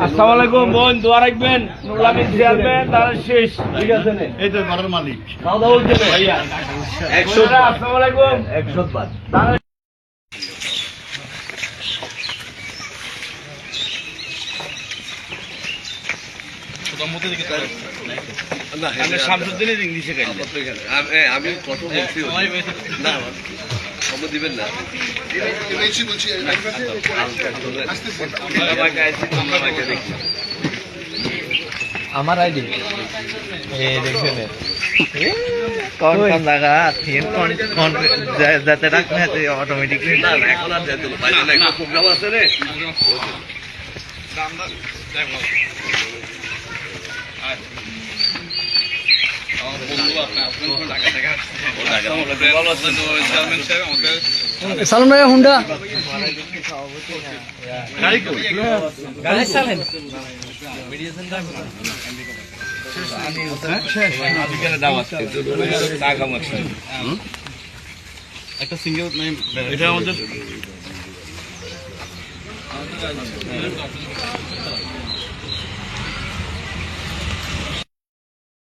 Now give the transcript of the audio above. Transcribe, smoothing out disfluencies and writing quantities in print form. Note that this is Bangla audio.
আসসালামু আলাইকুম বোন, দোয়া রাখবেন। নুরুল আমিন চেয়ারম্যান, তারা শেষ। ঠিক আছে নে। এই তো ঘরের মালিক। খাওয়া দাওয়া হচ্ছে না ভাইয়া? 100 টাকা। আসসালামু আলাইকুম। 100 বাদ। আমি কথা বলছি না দিবেন না আমার আইডি দেখছেন কোন কোন জায়গা কোন যাতে রাখলে অটোমেটিকলি না এখন আর যেতে প্রোগ্রাম আছে রে সালাম ভাইয়া হুন্ডা একটা সিঙ্গেল এটা আমাদের